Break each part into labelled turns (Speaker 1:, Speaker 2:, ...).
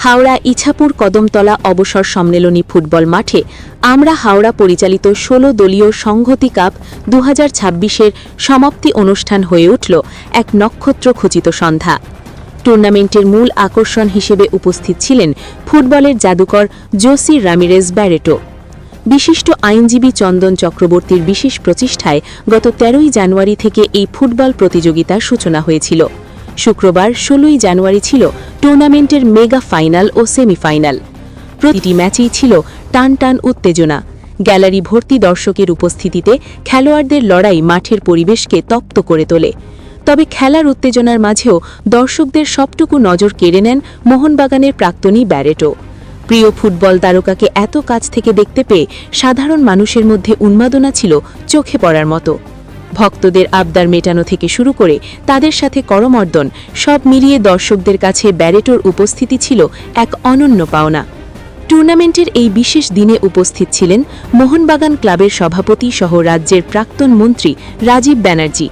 Speaker 1: হাওড়া ইছাপুর কদমতলা অবসর সম্মেলনী ফুটবল মাঠে আমরা হাওড়া পরিচালিত ১৬ দলীয় সংহতি কাপ ২০২৬-এর সমাপ্তি অনুষ্ঠান হয়ে উঠল এক নক্ষত্রখচিত সন্ধ্যা। টুর্নামেন্টের মূল আকর্ষণ হিসেবে উপস্থিত ছিলেন ফুটবলের জাদুকর জোসি রামিরেজ ব্যারেটো। বিশিষ্ট আইনজীবী চন্দন চক্রবর্তীর বিশেষ প্রচেষ্টায় গত ১৩ই জানুয়ারি থেকে এই ফুটবল প্রতিযোগিতার সূচনা হয়েছিল। শুক্রবার ১৬ই জানুয়ারি ছিল টুর্নামেন্টের মেগা ফাইনাল ও সেমিফাইনাল। প্রতিটি ম্যাচেই ছিল টান টান উত্তেজনা। গ্যালারি ভর্তি দর্শকের উপস্থিতিতে খেলোয়াড়দের লড়াই মাঠের পরিবেশকে তপ্ত করে তোলে। তবে খেলার উত্তেজনার মাঝেও দর্শকদের সবটুকু নজর কেড়ে নেন মোহনবাগানের প্রাক্তনী ব্যারেটো। প্রিয় ফুটবল তারকাকে এত কাছ থেকে দেখতে পেয়ে সাধারণ মানুষের মধ্যে উন্মাদনা ছিল চোখে পড়ার মতো। ভক্তদের আবদার মেটানো থেকে শুরু করে তাদের সাথে করমর্দন, সব মিলিয়ে দর্শকদের কাছে ব্যারেটোর উপস্থিতি ছিল এক অনন্য পাওনা। টুর্নামেন্টের এই বিশেষ দিনে উপস্থিত ছিলেন মোহনবাগান ক্লাবের সভাপতি সহ রাজ্যের প্রাক্তন মন্ত্রী রাজীব ব্যানার্জি।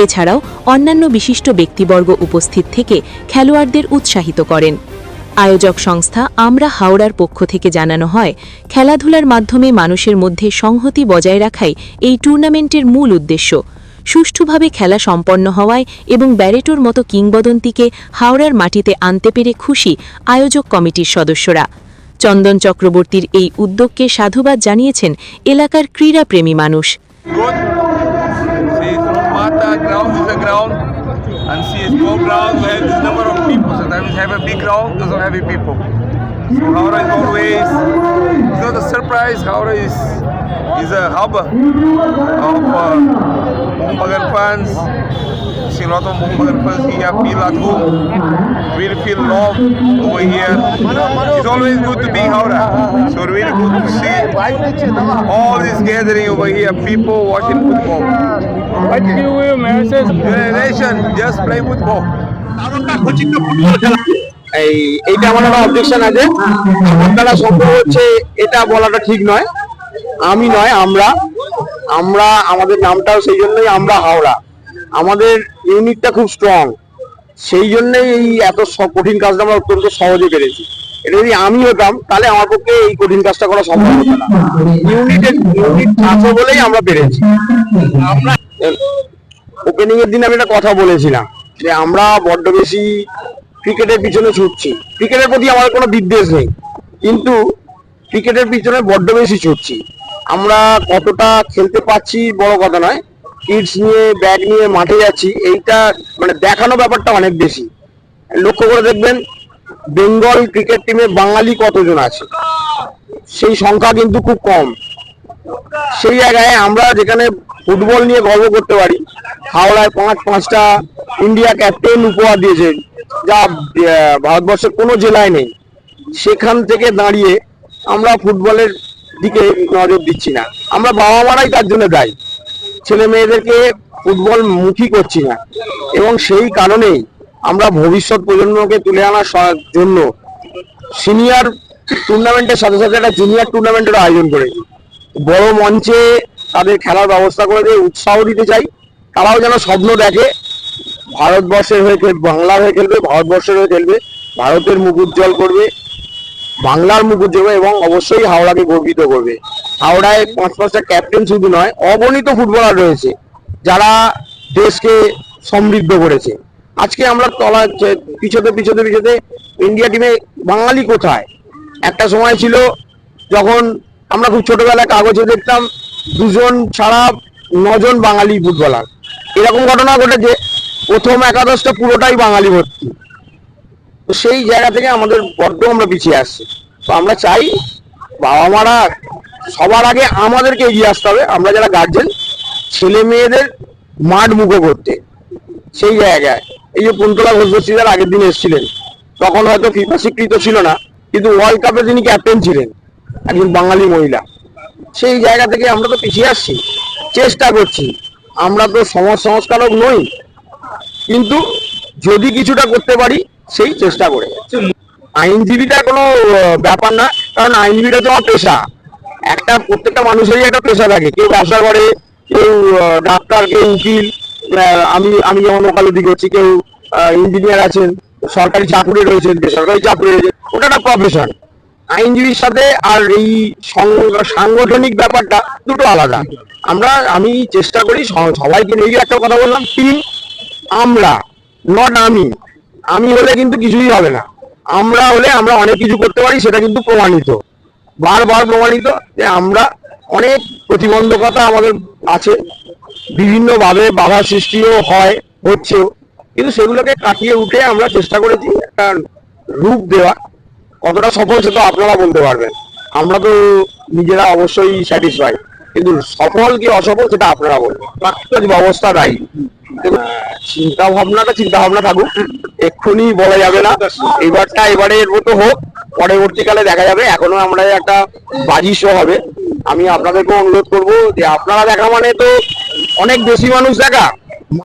Speaker 1: এছাড়াও অন্যান্য বিশিষ্ট ব্যক্তিবর্গ উপস্থিত থেকে খেলোয়াড়দের উৎসাহিত করেন। আয়োজক সংস্থা আমরা হাওড়ার পক্ষ থেকে জানানো হয়, খেলাধুলার মাধ্যমে মানুষের মধ্যে সংহতি বজায় রাখাই এই টুর্নামেন্টের মূল উদ্দেশ্য। সুষ্ঠুভাবে খেলা সম্পন্ন হওয়ায় এবং ব্যারেটোর মতো কিংবদন্তিকে হাওড়ার মাটিতে আনতে পেরে খুশি আয়োজক কমিটির সদস্যরা। চন্দন চক্রবর্তীর এই উদ্যোগকে সাধুবাদ জানিয়েছেন এলাকার ক্রীড়াপ্রেমী মানুষ।
Speaker 2: And see a small ground, we have this number of people. Sometimes we have a big ground, doesn't have any people. So Haura is always, it's not a surprise, Haura is a hub of Mohunbagan fans. See a lot of Mohunbagan fans here, feel at home, really feel love over here. It's always good to be in Haura. So really good to see all this gathering over here, people watching football.
Speaker 3: What do you message?
Speaker 2: Generation just play football.
Speaker 4: এইটা আমার একটা objection আছে। আপনারা সম্ভব হচ্ছে এটা বলাটা ঠিক নয়। আমি নয়, আমরা আমাদের নামটাও সেই জন্যই আমরা হাওড়া। আমাদের ইউনিটটা খুব স্ট্রং, সেই জন্যই এই এত কঠিন কাজটা আমরা অত্যন্ত সহজে পেরেছি। এটা যদি আমি হতাম তাহলে আমার পক্ষে এই কঠিন কাজটা করা সম্ভব হতো না। ইউনিট আছে বলেই আমরা পেরেছি। আমরা ওপেনিং এর দিন আমি একটা কথা বলেছিলাম যে আমরা বড্ড বেশি ক্রিকেটের পিছনে ছুটছি। ক্রিকেটের প্রতি আমাদের কোনো বিদ্বেষ নেই, কিন্তু ক্রিকেটের পিছনে বড্ড বেশি ছুটছি। আমরা কতটা খেলতে পারছি বড় কথা নয়, কিডস নিয়ে ব্যাগ নিয়ে মাঠে যাচ্ছি, এইটা মানে দেখানো ব্যাপারটা অনেক বেশি। লক্ষ্য করে দেখবেন বেঙ্গল ক্রিকেট টিমে বাঙালি কতজন আছে, সেই সংখ্যা কিন্তু খুব কম। সেই জায়গায় আমরা যেখানে ফুটবল নিয়ে গর্ব করতে পারি, হাওড়ায় পাঁচটা ইন্ডিয়া ক্যাপ্টেন উপহার দিয়েছে, যা ভারতবর্ষের কোনো জেলায় নেই। সেখান থেকে দাঁড়িয়ে আমরা ফুটবলের দিকে নজর দিচ্ছি না। আমরা বাবা মারাই তার জন্য দায়ী, ছেলে মেয়েদেরকে ফুটবল মুখী করছি না। এবং সেই কারণেই আমরা ভবিষ্যৎ প্রজন্মকে তুলে আনার জন্য সিনিয়র টুর্নামেন্টের সাথে সাথে একটা জুনিয়র টুর্নামেন্টের আয়োজন করেছি। বড় মঞ্চে তাদের খেলার ব্যবস্থা করে দিয়ে উৎসাহ দিতে চাই। তারাও যেন স্বপ্ন দেখে ভারতবর্ষের হয়ে খেলবে, বাংলার হয়ে খেলবে, ভারতবর্ষের হয়ে খেলবে, ভারতের মুখ উজ্জ্বল করবে, বাংলার মুখ উজ্জ্বল এবং অবশ্যই হাওড়াকে গর্বিত করবে। হাওড়ায় পাঁচটা ক্যাপ্টেন শুধু নয়, অগণিত ফুটবলার রয়েছে যারা দেশকে সমৃদ্ধ করেছে। আজকে আমরা পিছতে ইন্ডিয়া টিমে বাঙালি কোথায়? একটা সময় ছিল যখন আমরা খুব ছোটবেলায় কাগজে দেখতাম 2 ছাড়া 9 বাঙালি ফুটবলার। এরকম ঘটনা ঘটেছে, প্রথম একাদশটা পুরোটাই বাঙালি ভর্তি। তো সেই জায়গা থেকে আমাদের বড্ড আমরা পিছিয়ে আসছি। তো আমরা চাই বাবা মারা সবার আগে আমাদেরকে এগিয়ে আসতে হবে, আমরা যারা গার্জেন, ছেলে মেয়েদের মাঠ মুখো করতে। সেই জায়গায় এই যে কুন্তলা ঘোষবস্তিদার আগের দিন এসেছিলেন, তখন হয়তো ফিফা স্বীকৃত ছিল না, কিন্তু ওয়ার্ল্ড কাপে তিনি ক্যাপ্টেন ছিলেন, একজন বাঙালি মহিলা। সেই জায়গা থেকে আমরা তো পিছিয়ে আসছি, চেষ্টা করছি। আমরা তো সমাজ সংস্কারক নই, কিন্তু যদি কিছুটা করতে পারি সেই চেষ্টা করে। আইনজীবীটা কোনো ব্যাপার না, কারণ আইনজীবীটা তো আমার পেশা। প্রত্যেকটা মানুষেরই একটা পেশা থাকে, কেউ ব্যবসা করে, কেউ ডাক্তার, কেউ উকিল, আমি যেমন ওকালতি করছি, কেউ ইঞ্জিনিয়ার আছেন, সরকারি চাকরি রয়েছেন, বেসরকারি চাকরি রয়েছে। ওটা একটা প্রফেশন। আইনজীবীর সাথে আর এই সাংগঠনিক ব্যাপারটা দুটো আলাদা। আমি চেষ্টা করি সবাইকে নিয়ে, একটা কথা বললাম, টিম আমরা, নট আমি হলে কিন্তু কিছুই হবে না। আমরা হলে আমরা অনেক কিছু করতে পারি, সেটা কিন্তু প্রমাণিত, বারবার প্রমাণিত যে আমরা অনেক প্রতিবন্ধকতা আমাদের আছে, বিভিন্ন ভাবে বাধা সৃষ্টিও হচ্ছেও, কিন্তু সেগুলোকে কাটিয়ে উঠে আমরা চেষ্টা করেছি একটা রূপ দেওয়া। কতটা সফল সেটা আপনারা বলতে পারবেন, আমরা তো নিজেরা অবশ্যই স্যাটিসফাই, কিন্তু সফল কি অসফল সেটা আপনারা বলবেন। প্রাকৃতিক ব্যবস্থা দায়ী, চিন্তা ভাবনা থাকুক, এক্ষুনি বলা যাবে না। এবারের মতো হোক, পরবর্তীকালে দেখা যাবে। এখনো আমরা একটা বাজি শো হবে। আমি আপনাদেরকে অনুরোধ করবো যে আপনারা দেখা মানে তো অনেক বেশি মানুষ দেখা,